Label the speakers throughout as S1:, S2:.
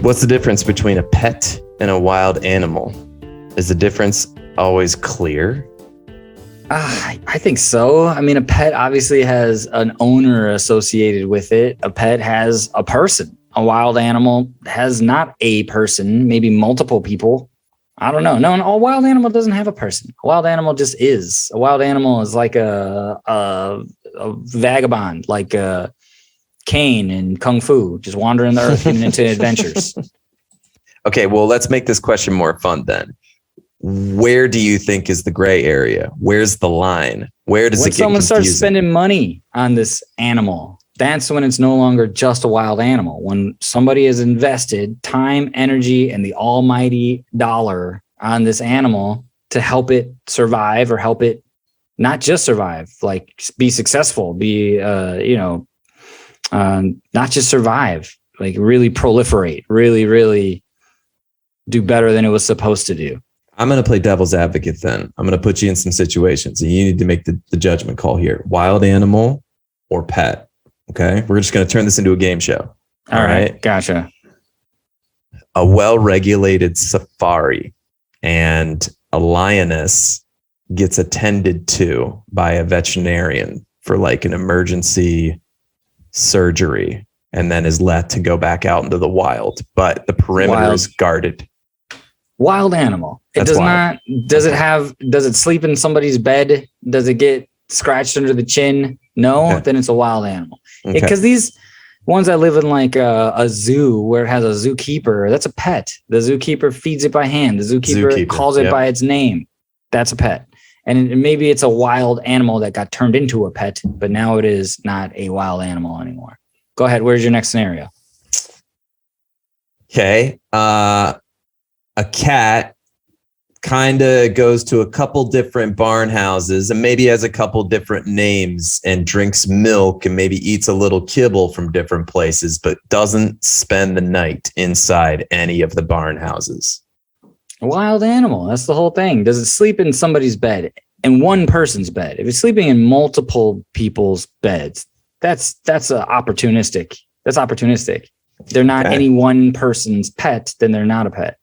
S1: What's the difference between a pet and a wild animal? Is the difference always clear?
S2: I think so. I mean, a pet obviously has an owner associated with it. A pet has a person. A wild animal has not a person, maybe multiple people. I don't know. No, a wild animal doesn't have a person. A wild animal just is. A wild animal is like a vagabond, like Caine in Kung Fu, just wandering the earth, getting into adventures.
S1: Okay, well, let's make this question more fun then. Where do you think is the gray area? Where's the line? Where does it get confusing? When someone starts
S2: spending money on this animal, that's when it's no longer just a wild animal. When somebody has invested time, energy, and the almighty dollar on this animal to help it survive or help it not just survive, like be successful, be, not just survive, like really proliferate, really do better than it was supposed to do.
S1: I'm going to play devil's advocate then. I'm going to put you in some situations and you need to make the judgment call here. Wild animal or pet. Okay. We're just going to turn this into a game show.
S2: All right. Gotcha.
S1: A well-regulated safari and a lioness gets attended to by a veterinarian for like an emergency surgery and then is let to go back out into the wild, but the perimeter is guarded.
S2: Wild animal. It does not. Does it sleep in somebody's bed? Does it get scratched under the chin? No, okay. Then it's a wild animal. Because these ones that live in like a zoo where it has a zookeeper, that's a pet. The zookeeper feeds it by hand. The zookeeper calls it by its name. That's a pet. And maybe it's a wild animal that got turned into a pet, but now it is not a wild animal anymore. Go ahead. Where's your next scenario?
S1: Okay. A cat kind of goes to a couple different barn houses and maybe has a couple different names and drinks milk and maybe eats a little kibble from different places, but doesn't spend the night inside any of the barn houses.
S2: A wild animal. That's the whole thing. Does it sleep in somebody's bed, in one person's bed? If it's sleeping in multiple people's beds, that's opportunistic. That's opportunistic. If they're not any one person's pet, then they're not a pet.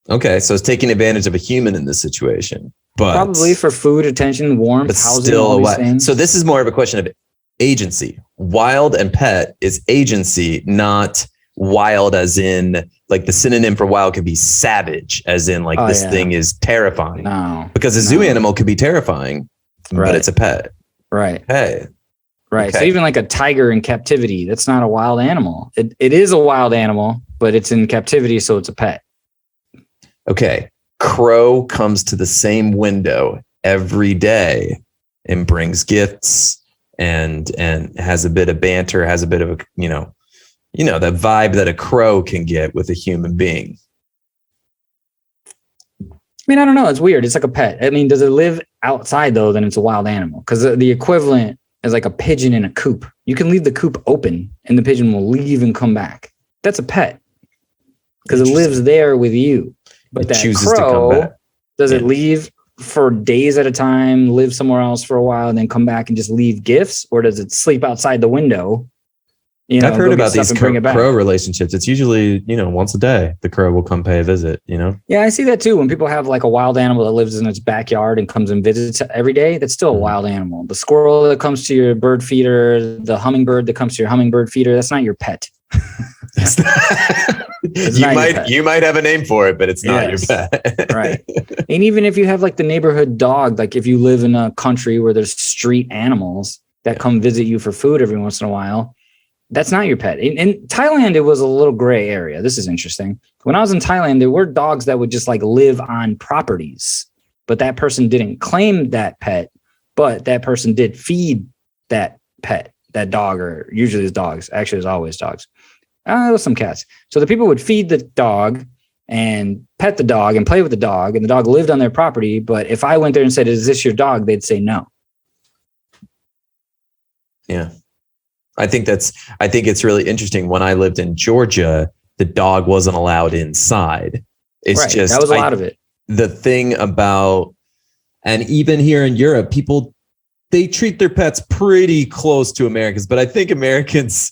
S1: Okay, so it's taking advantage of a human in this situation, but
S2: probably for food, attention, warmth, housing. Still,
S1: so this is more of a question of agency. Wild and pet is agency, not wild as in like the synonym for wild could be savage, as in like this thing is terrifying.
S2: No,
S1: because a zoo animal could be terrifying, but it's a pet.
S2: Right.
S1: Hey.
S2: Right. Okay. So even like a tiger in captivity, that's not a wild animal. It is a wild animal, but it's in captivity, so it's a pet.
S1: Okay, crow comes to the same window every day and brings gifts and has a bit of banter, has a bit of a, the vibe that a crow can get with a human being.
S2: I mean, I don't know. It's weird. It's like a pet. I mean, does it live outside though? Then it's a wild animal because the equivalent is like a pigeon in a coop. You can leave the coop open and the pigeon will leave and come back. That's a pet because it lives there with you. But that crow, does it leave for days at a time, live somewhere else for a while, and then come back and just leave gifts? Or does it sleep outside the window?
S1: I've heard about these crow relationships. It's usually, once a day, the crow will come pay a visit, Yeah,
S2: I see that too. When people have like a wild animal that lives in its backyard and comes and visits every day, that's still a wild animal. The squirrel that comes to your bird feeder, the hummingbird that comes to your hummingbird feeder, that's not your pet.
S1: You might have a name for it, but it's not your pet.
S2: Right. And even if you have like the neighborhood dog, like if you live in a country where there's street animals that come visit you for food every once in a while, that's not your pet. In Thailand, it was a little gray area. This is interesting. When I was in Thailand, there were dogs that would just like live on properties, but that person didn't claim that pet, but that person did feed that pet, that dog, or usually it's dogs. Actually, it's always dogs. There was some cats. So the people would feed the dog and pet the dog and play with the dog, and the dog lived on their property. But if I went there and said, "Is this your dog?" they'd say no.
S1: Yeah. I think it's really interesting. When I lived in Georgia, the dog wasn't allowed inside. It's just
S2: that was a lot of it.
S1: The thing about, and even here in Europe, people, they treat their pets pretty close to Americans, but I think Americans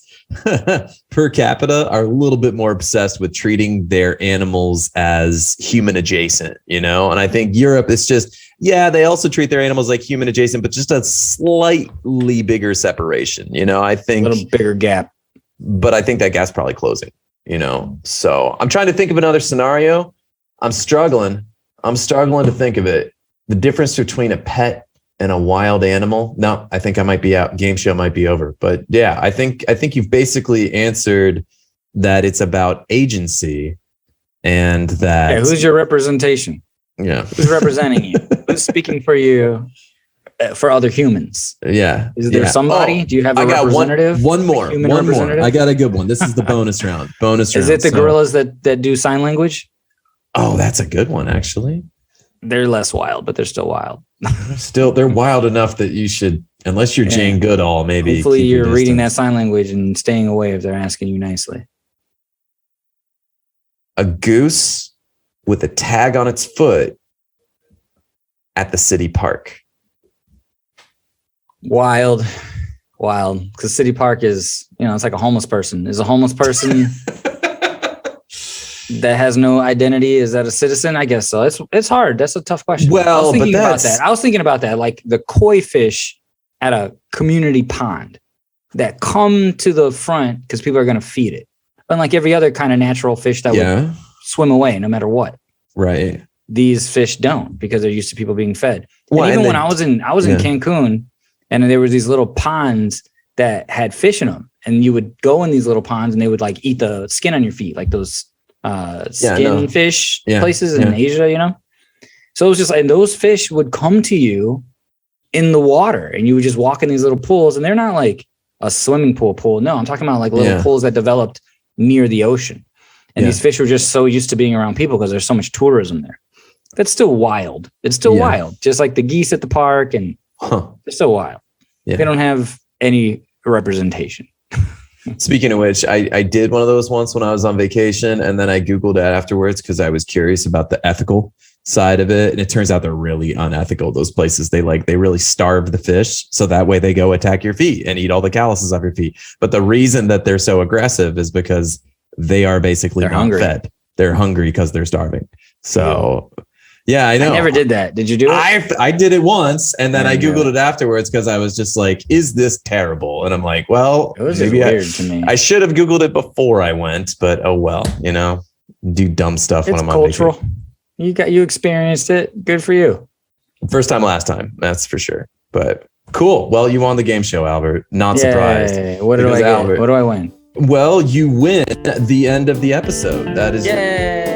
S1: per capita are a little bit more obsessed with treating their animals as human adjacent, you know? And I think Europe is just, yeah, they also treat their animals like human adjacent, but just a slightly bigger separation, you know? I think
S2: a little bigger gap.
S1: But I think that gap's probably closing, you know? So I'm trying to think of another scenario. I'm struggling to think of it. The difference between a pet and a wild animal. No, I think I might be out. Game show might be over. But yeah, I think you've basically answered that it's about agency and that.
S2: Yeah, who's your representation?
S1: Yeah.
S2: Who's representing you? Who's speaking for you for other humans?
S1: Yeah.
S2: Is there somebody? Do you have a representative?
S1: One more. I got a good one. This is the bonus round.
S2: Is it the gorillas that do sign language?
S1: Oh, that's a good one, actually.
S2: They're less wild, but they're still wild.
S1: They're wild enough that you should, unless you're Jane Goodall, maybe.
S2: Hopefully you're reading that sign language and staying away if they're asking you nicely.
S1: A goose with a tag on its foot at the city park.
S2: Wild. Because city park is, it's like a homeless person. Is a homeless person that has no identity, is that a citizen? I guess so. It's hard. That's a tough question.
S1: Well,
S2: I was thinking about that, like the koi fish at a community pond that come to the front because people are going to feed it. Unlike every other kind of natural fish that would swim away no matter what.
S1: Right.
S2: These fish don't, because they're used to people being fed. Well, and even when I was in Cancun, and there was these little ponds that had fish in them, and you would go in these little ponds and they would like eat the skin on your feet, like those skin fish places in Asia, So it was just like those fish would come to you in the water, and you would just walk in these little pools, and they're not like a swimming pool. No, I'm talking about like little pools that developed near the ocean. And these fish were just so used to being around people because there's so much tourism there. That's still wild. It's still wild. Just like the geese at the park, and they're still wild. Yeah. They don't have any representation.
S1: Speaking of which, I did one of those once when I was on vacation, and then I Googled it afterwards because I was curious about the ethical side of it. And it turns out they're really unethical. Those places, they really starve the fish. So that way they go attack your feet and eat all the calluses off your feet. But the reason that they're so aggressive is because they are basically not hungry. Fed. They're hungry because they're starving. So yeah, I know.
S2: I never did that. Did you do it?
S1: I did it once, and then I Googled it afterwards because I was just like, is this terrible? And I'm like, well,
S2: it was maybe weird to me.
S1: I should have Googled it before I went, but oh well, do dumb stuff when I'm on vacation.
S2: You experienced it. Good for you.
S1: First time, last time. That's for sure. But cool. Well, you won the game show, Albert. Not surprised.
S2: What do I get? What do I win?
S1: Well, you win the end of the episode. That is.
S2: Yay.